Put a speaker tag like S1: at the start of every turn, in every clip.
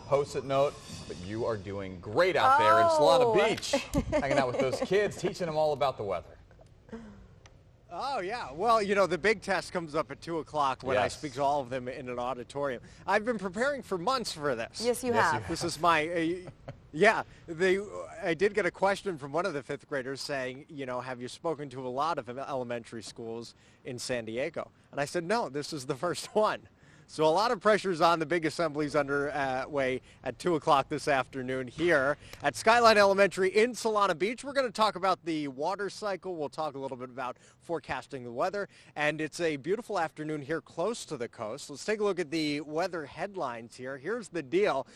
S1: Post-it note, but you are doing great out there in Solana Beach, hanging out with those kids, teaching them all about the weather.
S2: Oh, yeah. Well, you know, the big test comes up at 2 o'clock when I speak to all of them in an auditorium. I've been preparing for months for this.
S3: Yes, you have.
S2: This is my, I did get a question from one of the fifth graders saying, you know, have you spoken to a lot of elementary schools in San Diego? And I said, no, this is the first one. So a lot of pressure's on. The big assembly's underway at 2 o'clock this afternoon here at Skyline Elementary in Solana Beach. We're going to talk about the water cycle. We'll talk a little bit about forecasting the weather. And it's a beautiful afternoon here close to the coast. Let's take a look at the weather headlines here. Here's the deal.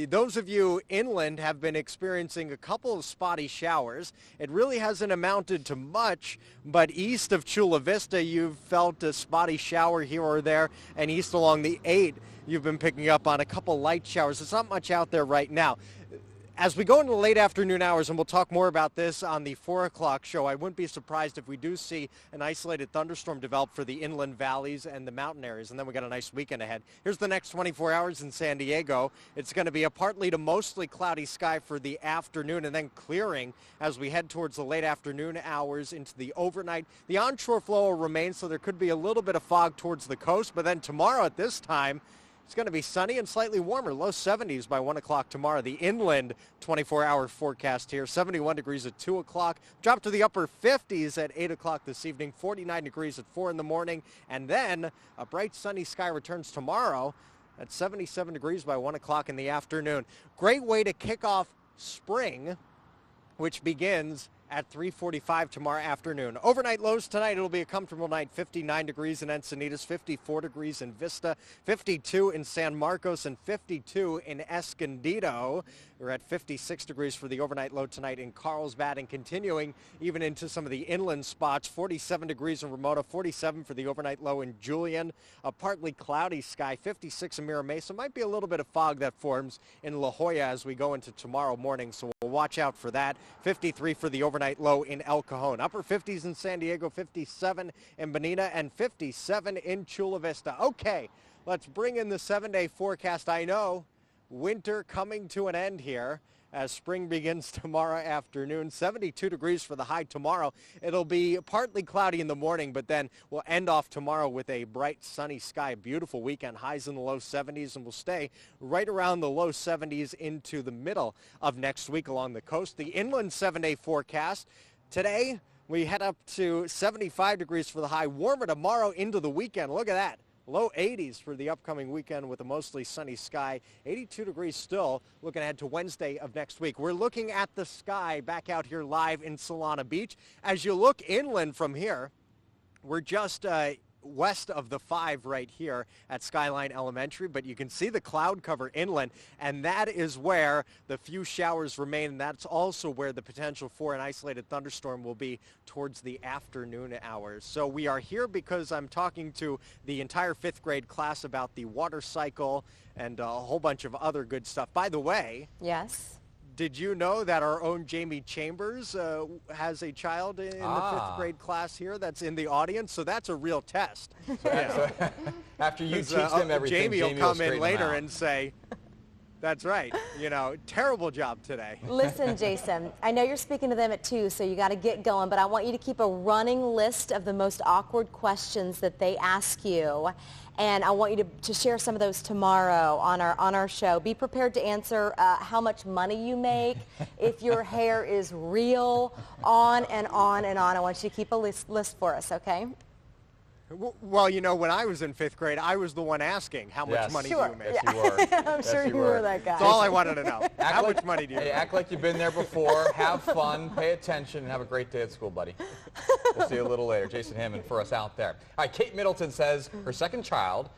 S2: Those of you inland have been experiencing a couple of spotty showers. It really hasn't amounted to much, but east of Chula Vista, you've felt a spotty shower here or there, and east along the 8, you've been picking up on a couple light showers. There's not much out there right now. As we go into the late afternoon hours, and we'll talk more about this on the 4 o'clock show, I wouldn't be surprised if we do see an isolated thunderstorm develop for the inland valleys and the mountain areas, and then we got a nice weekend ahead. Here's the next 24 hours in San Diego. It's going to be a partly to mostly cloudy sky for the afternoon, and then clearing as we head towards the late afternoon hours into the overnight. The onshore flow will remain, so there could be a little bit of fog towards the coast, but then tomorrow at this time, it's going to be sunny and slightly warmer, low 70s by 1 o'clock tomorrow. The inland 24-hour forecast here, 71 degrees at 2 o'clock, drop to the upper 50s at 8 o'clock this evening, 49 degrees at 4 in the morning, and then a bright sunny sky returns tomorrow at 77 degrees by 1 o'clock in the afternoon. Great way to kick off spring, which begins at 3:45 tomorrow afternoon. Overnight lows tonight, it'll be a comfortable night, 59 degrees in Encinitas, 54 degrees in Vista, 52 in San Marcos, and 52 in Escondido. We're at 56 degrees for the overnight low tonight in Carlsbad, and continuing even into some of the inland spots, 47 degrees in Ramona, 47 for the overnight low in Julian. A partly cloudy sky, 56 in Mira Mesa. Might be a little bit of fog that forms in La Jolla as we go into tomorrow morning, so we'll watch out for that. 53 for the overnight low in El Cajon. Upper 50s in San Diego, 57 in Bonita, and 57 in Chula Vista. Okay, let's bring in the 7-day forecast. I know winter coming to an end here as spring begins tomorrow afternoon. 72 degrees for the high tomorrow. It'll be partly cloudy in the morning, but then we'll end off tomorrow with a bright sunny sky. Beautiful weekend. Highs in the low 70s, and we'll stay right around the low 70s into the middle of next week along the coast. The inland 7-day forecast today, we head up to 75 degrees for the high. Warmer tomorrow into the weekend. Look at that. Low 80s for the upcoming weekend with a mostly sunny sky. 82 degrees still looking ahead to Wednesday of next week. We're looking at the sky back out here live in Solana Beach. As you look inland from here, we're just west of the 5 right here at Skyline Elementary, but you can see the cloud cover inland, and that is where the few showers remain, and that's also where the potential for an isolated thunderstorm will be towards the afternoon hours. So we are here because I'm talking to the entire 5th grade class about the water cycle and a whole bunch of other good stuff. By the way,
S3: yes.
S2: Did you know that our own Jamie Chambers has a child in the 5th grade class here that's in the audience? So that's a real test.
S1: So after you teach them everything,
S2: Jamie will come in later and say, that's right, you know, terrible job today.
S3: Listen, Jason, I know you're speaking to them at 2, so you got to get going, but I want you to keep a running list of the most awkward questions that they ask you. And I want you to share some of those tomorrow on our show. Be prepared to answer how much money you make, if your hair is real, on and on and on. I want you to keep a list for us, okay?
S2: Well, you know, when I was in 5th grade, I was the one asking, how much money do you make?
S1: Yes, you were.
S3: I'm sure you were that guy.
S2: That's all I wanted to know. How much money do you make?
S1: Act like you've been there before, have fun, pay attention, and have a great day at school, buddy. We'll see you a little later. Jason Handman for us out there. All right, Kate Middleton says her second child